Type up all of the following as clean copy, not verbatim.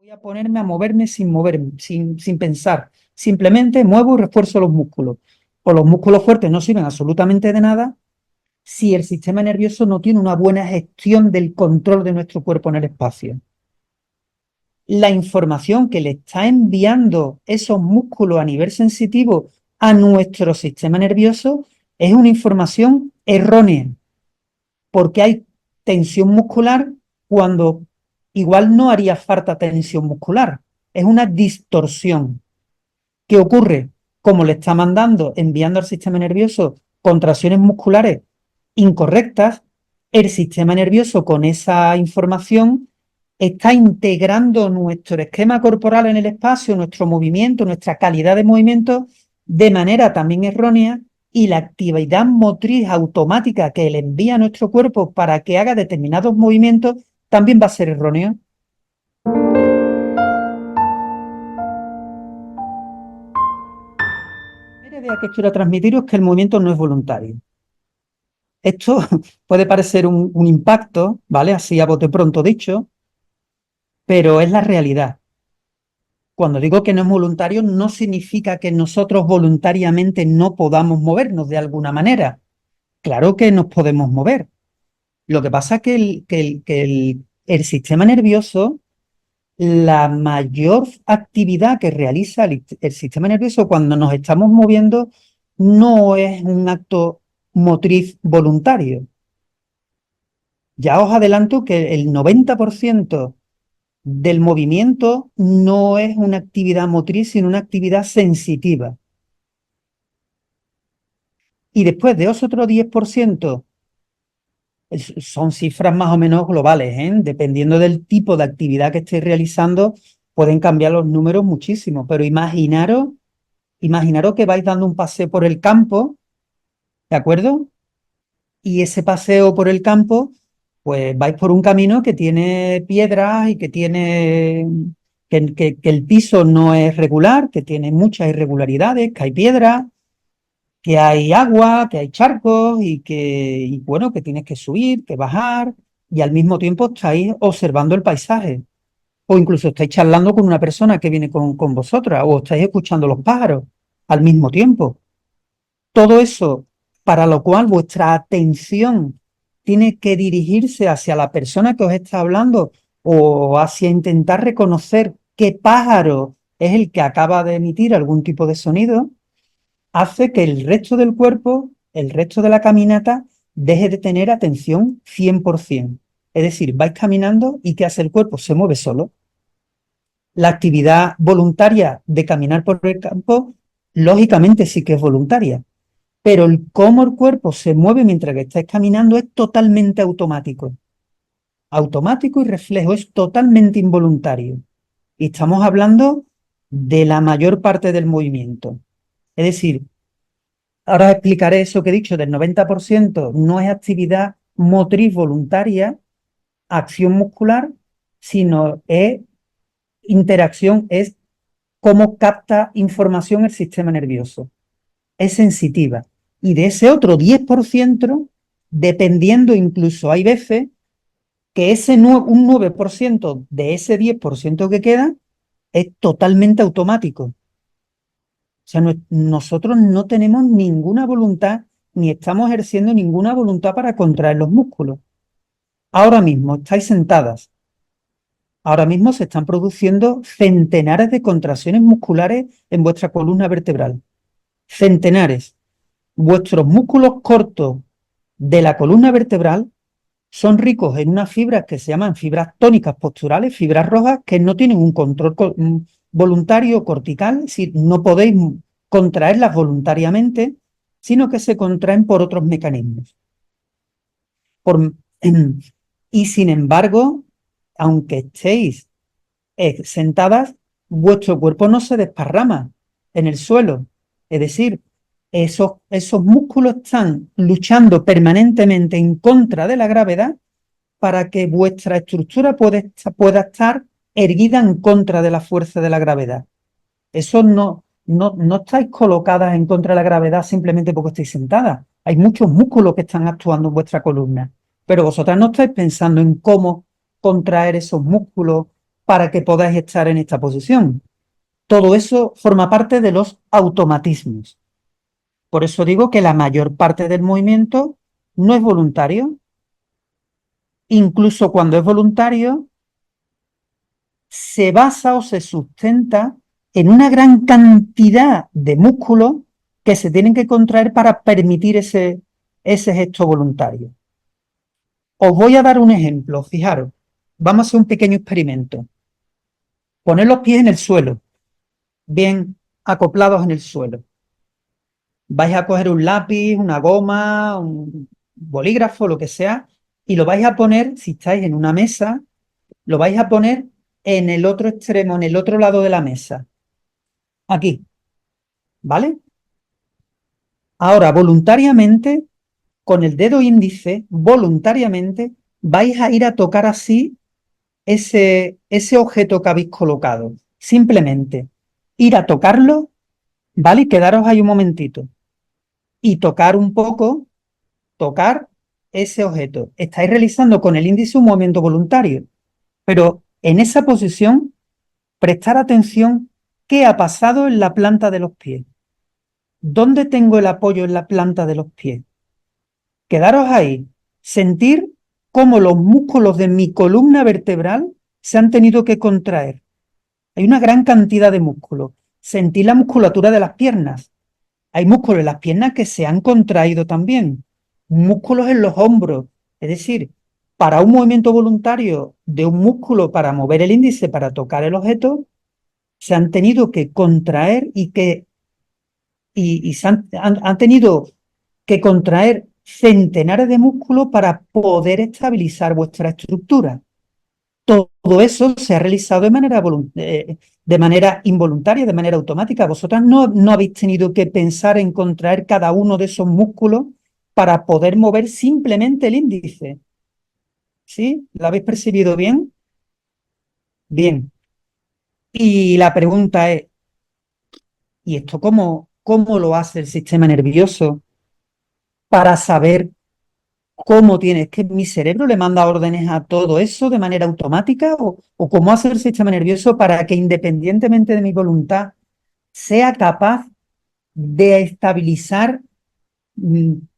Voy a ponerme a moverme sin moverme, sin pensar. Simplemente muevo y refuerzo los músculos. Pues los músculos fuertes no sirven absolutamente de nada si el sistema nervioso no tiene una buena gestión del control de nuestro cuerpo en el espacio. La información que le está enviando esos músculos a nivel sensitivo a nuestro sistema nervioso es una información errónea, porque hay tensión muscular cuando igual no haría falta tensión muscular. Es una distorsión. ¿Qué ocurre? Como le está mandando, enviando al sistema nervioso contracciones musculares incorrectas, el sistema nervioso con esa información está integrando nuestro esquema corporal en el espacio, nuestro movimiento, nuestra calidad de movimiento de manera también errónea, y la actividad motriz automática que le envía a nuestro cuerpo para que haga determinados movimientos también va a ser erróneo. La idea que quiero transmitiros es que el movimiento no es voluntario. Esto puede parecer un impacto, ¿vale? Así a bote pronto dicho, pero es la realidad. Cuando digo que no es voluntario, no significa que nosotros voluntariamente no podamos movernos de alguna manera. Claro que nos podemos mover. Lo que pasa es que el sistema nervioso, la mayor actividad que realiza el sistema nervioso cuando nos estamos moviendo no es un acto motriz voluntario. Ya os adelanto que el 90% del movimiento no es una actividad motriz, sino una actividad sensitiva. Y después de ese otro 10%, son cifras más o menos globales, ¿eh? Dependiendo del tipo de actividad que estéis realizando, pueden cambiar los números muchísimo. Pero imaginaros que vais dando un paseo por el campo, ¿de acuerdo? Y ese paseo por el campo, pues vais por un camino que tiene piedras y que tiene que el piso no es regular, que tiene muchas irregularidades, que hay piedras, que hay agua, que hay charcos y bueno, que tienes que subir, que bajar, y al mismo tiempo estáis observando el paisaje. O incluso estáis charlando con una persona que viene con vosotras, o estáis escuchando los pájaros al mismo tiempo. Todo eso para lo cual vuestra atención tiene que dirigirse hacia la persona que os está hablando o hacia intentar reconocer qué pájaro es el que acaba de emitir algún tipo de sonido, hace que el resto del cuerpo, el resto de la caminata, deje de tener atención 100%. Es decir, vais caminando y ¿qué hace el cuerpo? Se mueve solo. La actividad voluntaria de caminar por el campo, lógicamente sí que es voluntaria, pero el cómo el cuerpo se mueve mientras que estáis caminando es totalmente automático. Automático y reflejo, es totalmente involuntario. Y estamos hablando de la mayor parte del movimiento. Es decir, ahora os explicaré eso que he dicho del 90% no es actividad motriz voluntaria, acción muscular, sino es interacción, es cómo capta información el sistema nervioso. Es sensitiva. Y de ese otro 10%, dependiendo incluso, hay veces que un 9% de ese 10% que queda es totalmente automático. O sea, nosotros no tenemos ninguna voluntad, ni estamos ejerciendo ninguna voluntad para contraer los músculos. Ahora mismo estáis sentadas. Ahora mismo se están produciendo centenares de contracciones musculares en vuestra columna vertebral. Centenares. Vuestros músculos cortos de la columna vertebral son ricos en unas fibras que se llaman fibras tónicas posturales, fibras rojas, que no tienen un control voluntario cortical, si no podéis contraerlas voluntariamente, sino que se contraen por otros mecanismos. Por, y sin embargo, aunque estéis sentadas, vuestro cuerpo no se desparrama en el suelo. Es decir, esos músculos están luchando permanentemente en contra de la gravedad para que vuestra estructura pueda estar erguida en contra de la fuerza de la gravedad. Eso no estáis colocadas en contra de la gravedad simplemente porque estáis sentadas. Hay muchos músculos que están actuando en vuestra columna, pero vosotras no estáis pensando en cómo contraer esos músculos para que podáis estar en esta posición. Todo eso forma parte de los automatismos. Por eso digo que la mayor parte del movimiento no es voluntario. Incluso cuando es voluntario, se basa o se sustenta en una gran cantidad de músculos que se tienen que contraer para permitir ese gesto voluntario. Os voy a dar un ejemplo, fijaros, vamos a hacer un pequeño experimento. Poned los pies en el suelo, bien acoplados en el suelo. Vais a coger un lápiz, una goma, un bolígrafo, lo que sea, y lo vais a poner, si estáis en una mesa, lo vais a poner en el otro extremo, en el otro lado de la mesa. Aquí, ¿vale? Ahora, voluntariamente, con el dedo índice, voluntariamente, vais a ir a tocar así ese objeto que habéis colocado. Simplemente ir a tocarlo, ¿vale? Y quedaros ahí un momentito. Y tocar un poco, tocar ese objeto. Estáis realizando con el índice un movimiento voluntario, pero en esa posición, prestar atención qué ha pasado en la planta de los pies. ¿Dónde tengo el apoyo en la planta de los pies? Quedaros ahí, sentir cómo los músculos de mi columna vertebral se han tenido que contraer. Hay una gran cantidad de músculos. Sentir la musculatura de las piernas. Hay músculos en las piernas que se han contraído también. Músculos en los hombros. Es decir, para un movimiento voluntario de un músculo para mover el índice, para tocar el objeto, se han tenido que contraer y han tenido que contraer centenares de músculos para poder estabilizar vuestra estructura. Todo eso se ha realizado de manera involuntaria, de manera automática. Vosotras no habéis tenido que pensar en contraer cada uno de esos músculos para poder mover simplemente el índice. ¿Sí? ¿Lo habéis percibido bien? Bien. Y la pregunta es, ¿y esto cómo lo hace el sistema nervioso para saber cómo tiene? ¿Es que mi cerebro le manda órdenes a todo eso de manera automática? ¿O cómo hace el sistema nervioso para que independientemente de mi voluntad sea capaz de estabilizar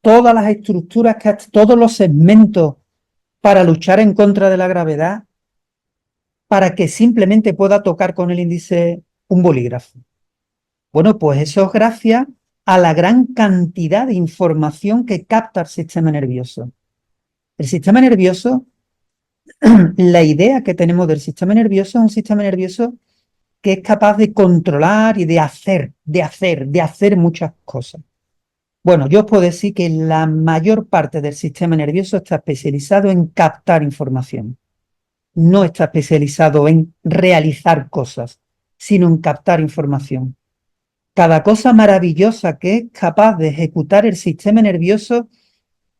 todas las estructuras, todos los segmentos para luchar en contra de la gravedad, para que simplemente pueda tocar con el índice un bolígrafo? Bueno, pues eso es gracias a la gran cantidad de información que capta el sistema nervioso. El sistema nervioso, la idea que tenemos del sistema nervioso es un sistema nervioso que es capaz de controlar y de hacer muchas cosas. Bueno, yo os puedo decir que la mayor parte del sistema nervioso está especializado en captar información. No está especializado en realizar cosas, sino en captar información. Cada cosa maravillosa que es capaz de ejecutar el sistema nervioso,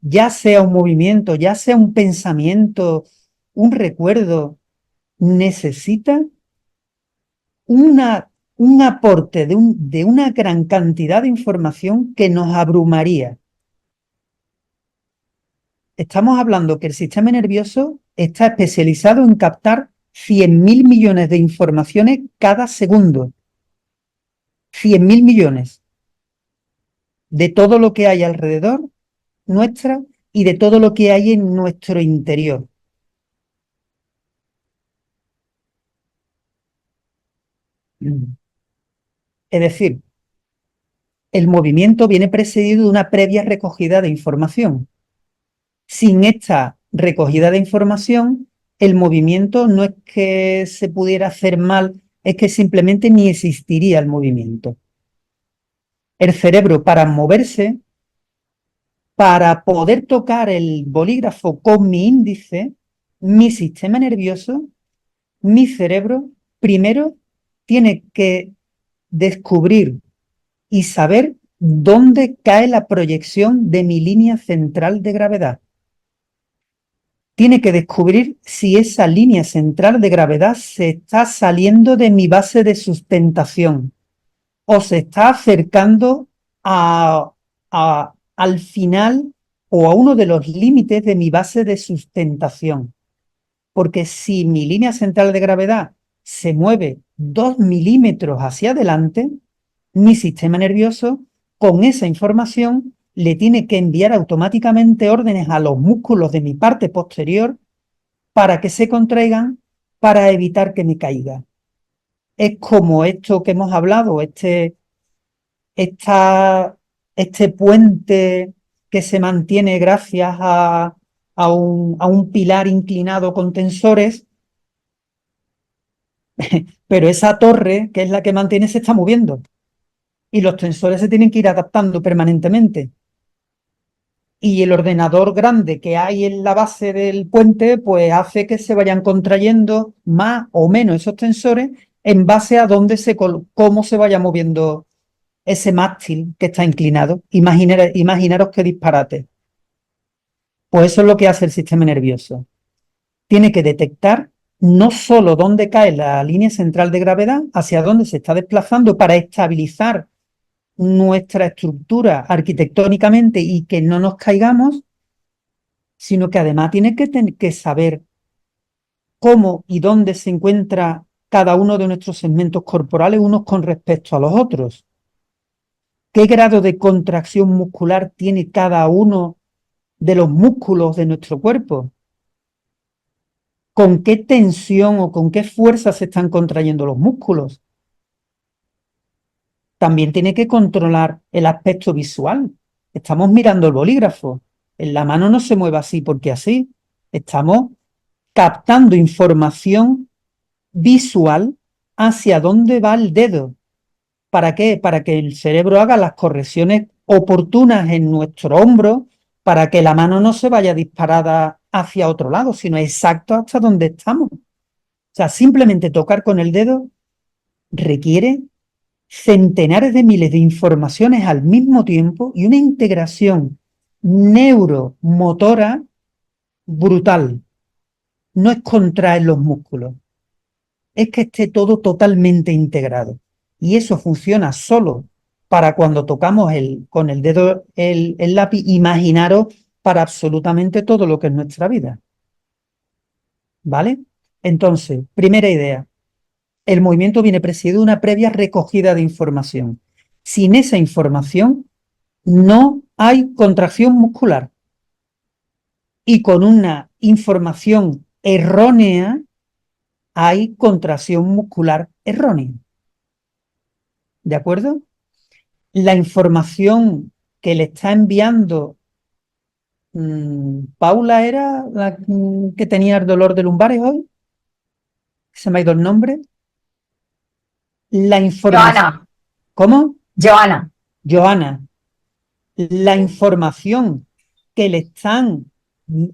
ya sea un movimiento, ya sea un pensamiento, un recuerdo, necesita un aporte de una gran cantidad de información que nos abrumaría. Estamos hablando que el sistema nervioso está especializado en captar 100.000 millones de informaciones cada segundo. 100.000 millones de todo lo que hay alrededor nuestra y de todo lo que hay en nuestro interior. Es decir, el movimiento viene precedido de una previa recogida de información. Sin esta recogida de información, el movimiento no es que se pudiera hacer mal, es que simplemente ni existiría el movimiento. El cerebro, para moverse, para poder tocar el bolígrafo con mi índice, mi sistema nervioso, mi cerebro, primero tiene que descubrir y saber dónde cae la proyección de mi línea central de gravedad. Tiene que descubrir si esa línea central de gravedad se está saliendo de mi base de sustentación o se está acercando al final o a uno de los límites de mi base de sustentación. Porque si mi línea central de gravedad se mueve 2 milímetros hacia adelante, mi sistema nervioso con esa información le tiene que enviar automáticamente órdenes a los músculos de mi parte posterior para que se contraigan para evitar que me caiga. Es como esto que hemos hablado, esta, este puente que se mantiene gracias a un pilar inclinado con tensores, pero esa torre, que es la que mantiene, se está moviendo y los tensores se tienen que ir adaptando permanentemente. Y el ordenador grande que hay en la base del puente, pues hace que se vayan contrayendo más o menos esos tensores en base a cómo se vaya moviendo ese mástil que está inclinado. Imaginaros qué disparate. Pues eso es lo que hace el sistema nervioso. Tiene que detectar no solo dónde cae la línea central de gravedad, hacia dónde se está desplazando para estabilizar nuestra estructura arquitectónicamente y que no nos caigamos, sino que además tiene que saber cómo y dónde se encuentra cada uno de nuestros segmentos corporales unos con respecto a los otros. ¿Qué grado de contracción muscular tiene cada uno de los músculos de nuestro cuerpo? ¿Con qué tensión o con qué fuerza se están contrayendo los músculos? También tiene que controlar el aspecto visual. Estamos mirando el bolígrafo. En la mano no se mueve así porque así. Estamos captando información visual hacia dónde va el dedo. ¿Para qué? Para que el cerebro haga las correcciones oportunas en nuestro hombro, para que la mano no se vaya disparada hacia otro lado, sino exacto hasta donde estamos. O sea, simplemente tocar con el dedo requiere centenares de miles de informaciones al mismo tiempo y una integración neuromotora brutal. No es contraer los músculos, es que esté todo totalmente integrado. Y eso funciona solo para cuando tocamos con el dedo el lápiz. Imaginaros para absolutamente todo lo que es nuestra vida. ¿Vale? Entonces, primera idea, el movimiento viene precedido de una previa recogida de información. Sin esa información no hay contracción muscular. Y con una información errónea hay contracción muscular errónea. ¿De acuerdo? La información que le está enviando Paula era la que tenía el dolor de lumbares hoy. Se me ha ido el nombre. La información. Joana, ¿Cómo? Joana. Joana. La información que le están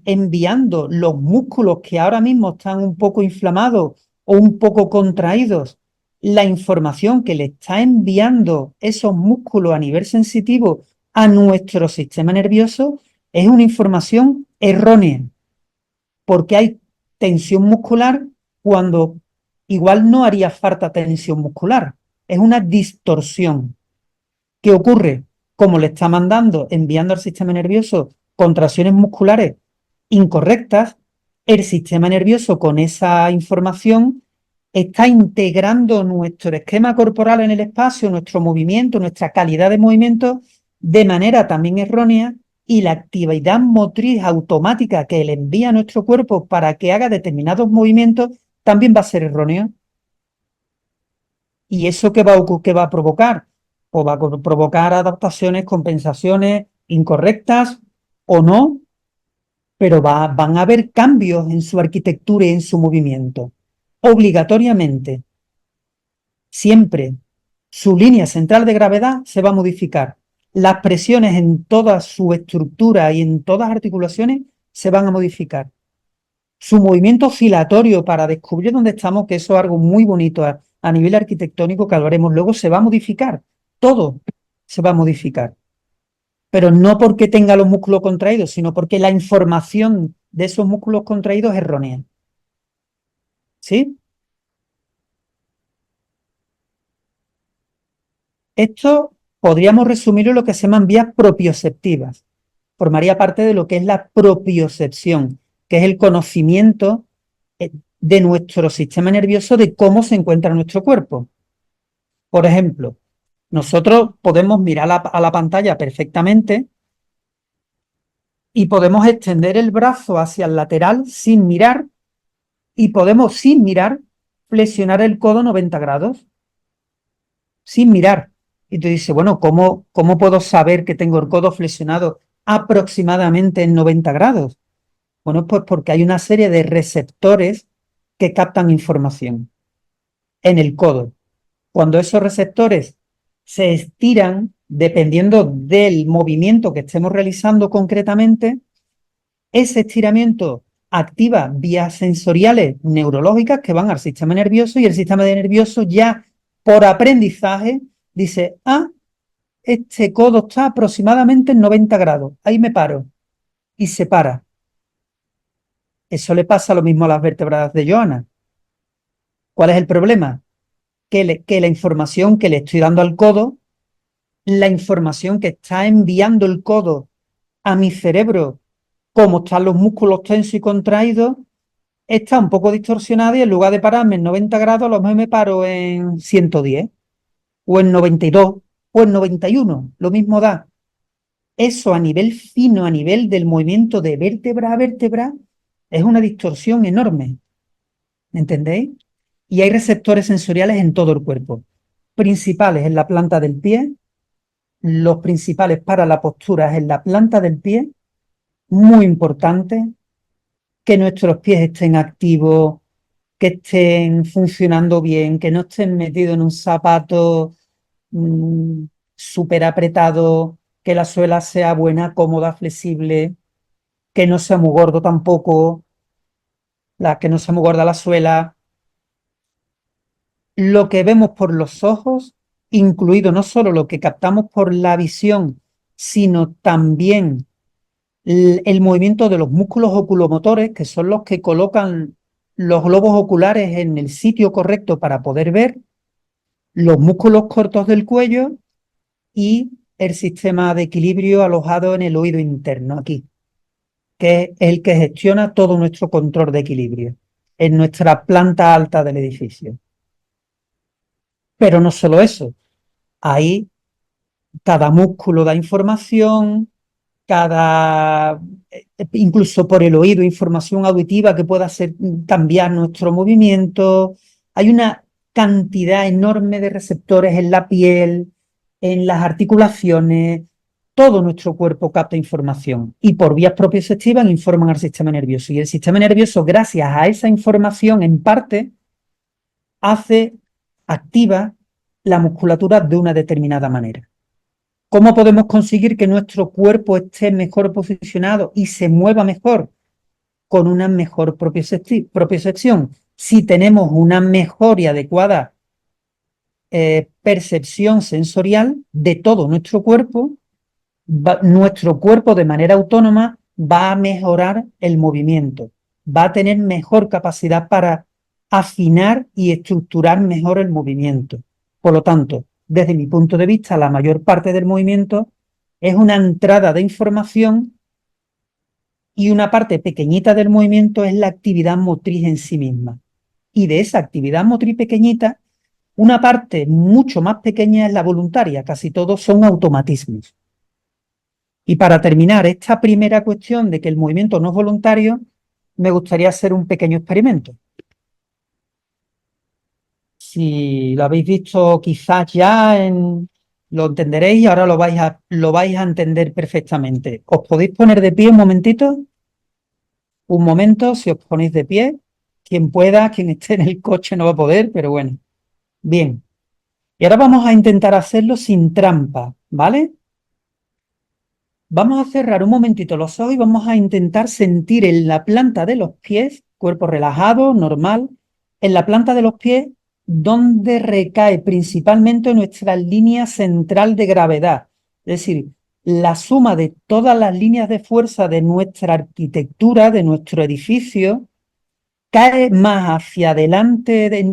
enviando los músculos que ahora mismo están un poco inflamados o un poco contraídos, la información que le está enviando esos músculos a nivel sensitivo a nuestro sistema nervioso es una información errónea, porque hay tensión muscular cuando igual no haría falta tensión muscular, es una distorsión. ¿Qué ocurre? Como le está enviando al sistema nervioso contracciones musculares incorrectas, el sistema nervioso con esa información está integrando nuestro esquema corporal en el espacio, nuestro movimiento, nuestra calidad de movimiento de manera también errónea, y la actividad motriz automática que le envía a nuestro cuerpo para que haga determinados movimientos también va a ser erróneo. ¿Y eso qué va a provocar? O va a provocar adaptaciones, compensaciones incorrectas o no, pero van a haber cambios en su arquitectura y en su movimiento. Obligatoriamente, siempre su línea central de gravedad se va a modificar. Las presiones en toda su estructura y en todas las articulaciones se van a modificar. Su movimiento oscilatorio para descubrir dónde estamos, que eso es algo muy bonito a nivel arquitectónico que hablaremos luego, se va a modificar. Todo se va a modificar. Pero no porque tenga los músculos contraídos, sino porque la información de esos músculos contraídos es errónea. ¿Sí? Esto podríamos resumirlo en lo que se llaman vías propioceptivas. Formaría parte de lo que es la propiocepción, que es el conocimiento de nuestro sistema nervioso, de cómo se encuentra nuestro cuerpo. Por ejemplo, nosotros podemos mirar a la pantalla perfectamente y podemos extender el brazo hacia el lateral sin mirar y podemos, sin mirar, flexionar el codo 90 grados, sin mirar. Y tú dices, bueno, ¿cómo puedo saber que tengo el codo flexionado aproximadamente en 90 grados? Bueno, pues porque hay una serie de receptores que captan información en el codo. Cuando esos receptores se estiran, dependiendo del movimiento que estemos realizando concretamente, ese estiramiento activa vías sensoriales neurológicas que van al sistema nervioso y el sistema nervioso ya por aprendizaje dice, este codo está aproximadamente en 90 grados, ahí me paro y se para. Eso le pasa lo mismo a las vértebras de Johanna. ¿Cuál es el problema? Que la información que le estoy dando al codo, la información que está enviando el codo a mi cerebro, como están los músculos tensos y contraídos, está un poco distorsionada y en lugar de pararme en 90 grados, a lo mejor me paro en 110 o en 92 o en 91, lo mismo da. Eso a nivel fino, a nivel del movimiento de vértebra a vértebra, es una distorsión enorme, ¿entendéis? Y hay receptores sensoriales en todo el cuerpo, principales en la planta del pie, los principales para la postura es en la planta del pie, muy importante que nuestros pies estén activos, que estén funcionando bien, que no estén metidos en un zapato súper apretado, que la suela sea buena, cómoda, flexible, que no sea muy gordo tampoco, que no sea muy gorda la suela. Lo que vemos por los ojos, incluido no solo lo que captamos por la visión, sino también el movimiento de los músculos oculomotores, que son los que colocan los globos oculares en el sitio correcto para poder ver, los músculos cortos del cuello y el sistema de equilibrio alojado en el oído interno, aquí, que es el que gestiona todo nuestro control de equilibrio en nuestra planta alta del edificio. Pero no solo eso, ahí cada músculo da información, incluso por el oído, información auditiva que pueda hacer cambiar nuestro movimiento. Hay una cantidad enorme de receptores en la piel, en las articulaciones, todo nuestro cuerpo capta información y por vías propioceptivas informan al sistema nervioso. Y el sistema nervioso, gracias a esa información, en parte, activa la musculatura de una determinada manera. ¿Cómo podemos conseguir que nuestro cuerpo esté mejor posicionado y se mueva mejor? Con una mejor propiocepción. Si tenemos una mejor y adecuada percepción sensorial de todo nuestro cuerpo de manera autónoma va a mejorar el movimiento, va a tener mejor capacidad para afinar y estructurar mejor el movimiento. Por lo tanto, desde mi punto de vista, la mayor parte del movimiento es una entrada de información y una parte pequeñita del movimiento es la actividad motriz en sí misma. Y de esa actividad motriz pequeñita, una parte mucho más pequeña es la voluntaria, casi todos son automatismos. Y para terminar esta primera cuestión de que el movimiento no es voluntario, me gustaría hacer un pequeño experimento. Si lo habéis visto quizás lo entenderéis y ahora lo vais a entender perfectamente. ¿Os podéis poner de pie un momentito? Un momento, si os ponéis de pie. Quien pueda, quien esté en el coche no va a poder, pero bueno. Bien. Y ahora vamos a intentar hacerlo sin trampa, ¿vale? Vamos a cerrar un momentito los ojos y vamos a intentar sentir en la planta de los pies, cuerpo relajado, normal, en la planta de los pies, donde recae principalmente nuestra línea central de gravedad. Es decir, la suma de todas las líneas de fuerza de nuestra arquitectura, de nuestro edificio, cae más hacia adelante,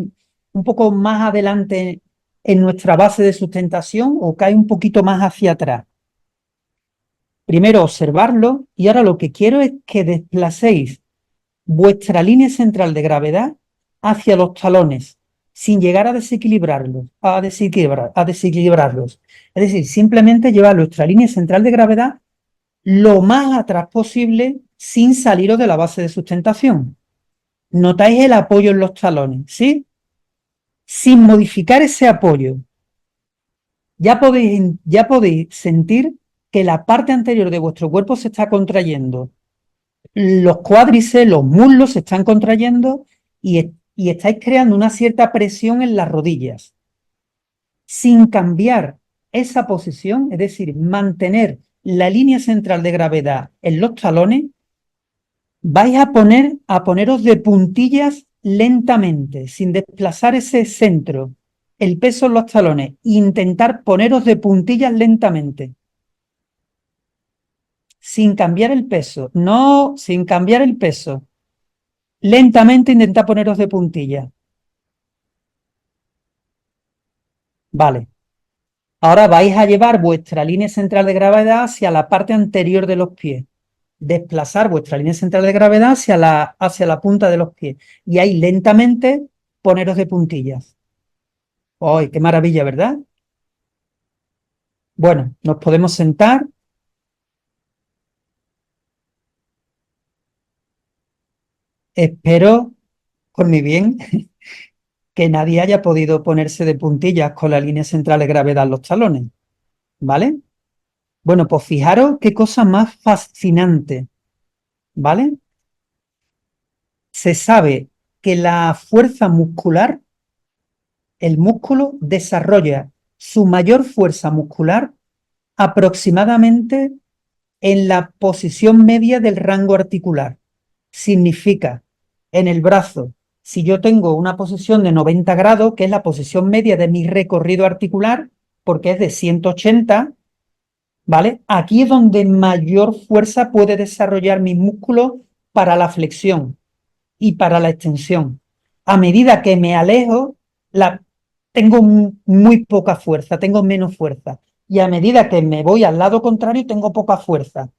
un poco más adelante en nuestra base de sustentación o cae un poquito más hacia atrás. Primero observarlo y ahora lo que quiero es que desplacéis vuestra línea central de gravedad hacia los talones, sin llegar a desequilibrarlos, a desequilibrarlos. Es decir, simplemente llevar nuestra línea central de gravedad lo más atrás posible sin saliros de la base de sustentación. Notáis el apoyo en los talones, ¿sí? Sin modificar ese apoyo, ya podéis sentir que la parte anterior de vuestro cuerpo se está contrayendo. Los cuádriceps, los muslos se están contrayendo y estáis creando una cierta presión en las rodillas. Sin cambiar esa posición, es decir, mantener la línea central de gravedad en los talones, vais a poneros de puntillas lentamente, sin desplazar ese centro, el peso en los talones, e intentar poneros de puntillas lentamente, sin cambiar el peso, no, sin cambiar el peso. Lentamente intentad poneros de puntillas. Vale. Ahora vais a llevar vuestra línea central de gravedad hacia la parte anterior de los pies. Desplazar vuestra línea central de gravedad hacia la punta de los pies. Y ahí lentamente poneros de puntillas. ¡Ay, qué maravilla!, ¿verdad? Bueno, nos podemos sentar. Espero, por mi bien, que nadie haya podido ponerse de puntillas con la línea central de gravedad en los talones. ¿Vale? Bueno, pues fijaros qué cosa más fascinante. ¿Vale? Se sabe que la fuerza muscular, el músculo desarrolla su mayor fuerza muscular aproximadamente en la posición media del rango articular. Significa, en el brazo, si yo tengo una posición de 90 grados, que es la posición media de mi recorrido articular, porque es de 180, ¿vale? Aquí es donde mayor fuerza puede desarrollar mi músculo para la flexión y para la extensión. A medida que me alejo, tengo muy poca fuerza, tengo menos fuerza. Y a medida que me voy al lado contrario, tengo poca fuerza.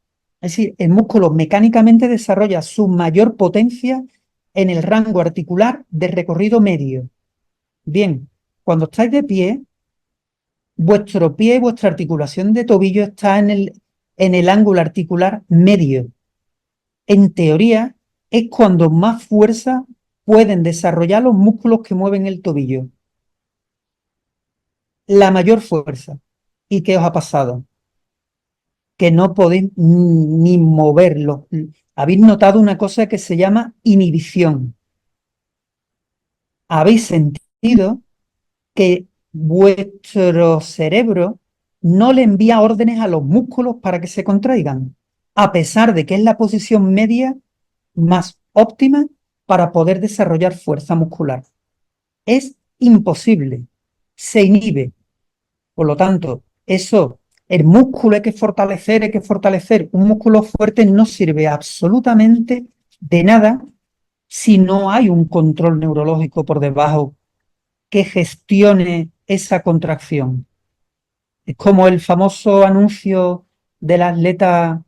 Es decir, el músculo mecánicamente desarrolla su mayor potencia en el rango articular de recorrido medio. Bien, cuando estáis de pie, vuestro pie, vuestra articulación de tobillo está en el ángulo articular medio. En teoría, es cuando más fuerza pueden desarrollar los músculos que mueven el tobillo. La mayor fuerza. ¿Y qué os ha pasado? Que no podéis ni moverlo. Habéis notado una cosa que se llama inhibición. Habéis sentido que vuestro cerebro no le envía órdenes a los músculos para que se contraigan, a pesar de que es la posición media más óptima para poder desarrollar fuerza muscular. Es imposible, se inhibe. Por lo tanto, el músculo hay que fortalecer. Un músculo fuerte no sirve absolutamente de nada si no hay un control neurológico por debajo que gestione esa contracción. Es como el famoso anuncio del atleta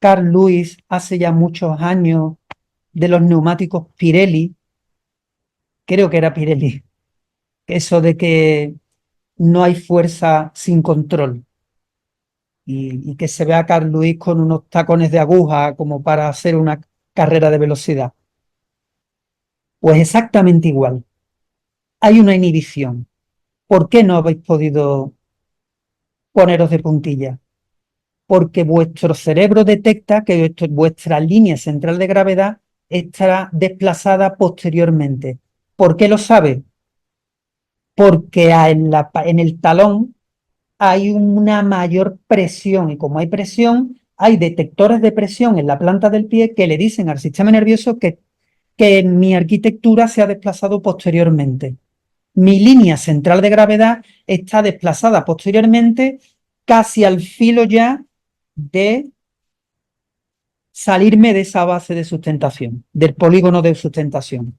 Carl Lewis hace ya muchos años de los neumáticos Pirelli, creo que era Pirelli, eso de que no hay fuerza sin control y que se ve a Carl Lewis con unos tacones de aguja como para hacer una carrera de velocidad. Pues exactamente igual. Hay una inhibición. ¿Por qué no habéis podido poneros de puntilla? Porque vuestro cerebro detecta que vuestra línea central de gravedad estará desplazada posteriormente. ¿Por qué lo sabe? Porque en el talón hay una mayor presión y como hay presión, hay detectores de presión en la planta del pie que le dicen al sistema nervioso que mi arquitectura se ha desplazado posteriormente. Mi línea central de gravedad está desplazada posteriormente casi al filo ya de salirme de esa base de sustentación, del polígono de sustentación.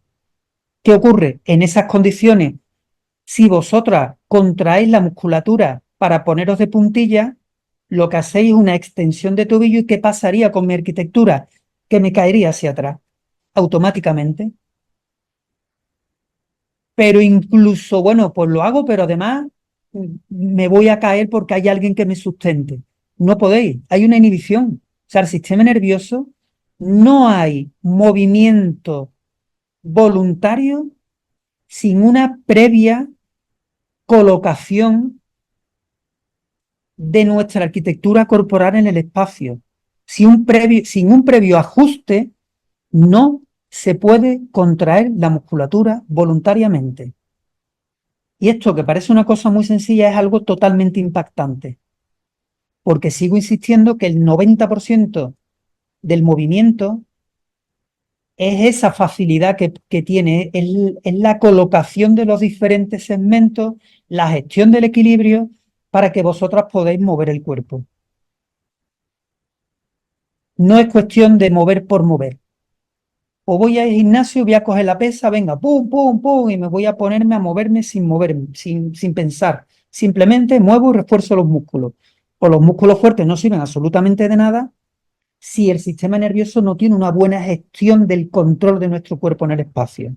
¿Qué ocurre? En esas condiciones, si vosotras contraéis la musculatura para poneros de puntilla, lo que hacéis es una extensión de tobillo. ¿Y qué pasaría con mi arquitectura? Que me caería hacia atrás automáticamente. pero incluso, bueno, pues lo hago, pero además me voy a caer porque hay alguien que me sustente. No podéis, hay una inhibición. O sea, el sistema nervioso, no hay movimiento voluntario sin una previa colocación de nuestra arquitectura corporal en el espacio. Sin un previo ajuste, no se puede contraer la musculatura voluntariamente. Y esto, que parece una cosa muy sencilla, es algo totalmente impactante, porque sigo insistiendo que el 90% del movimiento es esa facilidad que tiene, es la colocación de los diferentes segmentos, la gestión del equilibrio para que vosotras podáis mover el cuerpo. No es cuestión de mover por mover. O voy al gimnasio, voy a coger la pesa, venga, pum, pum, pum, y me voy a ponerme a moverme, sin pensar. Simplemente muevo y refuerzo los músculos. Pues los músculos fuertes no sirven absolutamente de nada si el sistema nervioso no tiene una buena gestión del control de nuestro cuerpo en el espacio.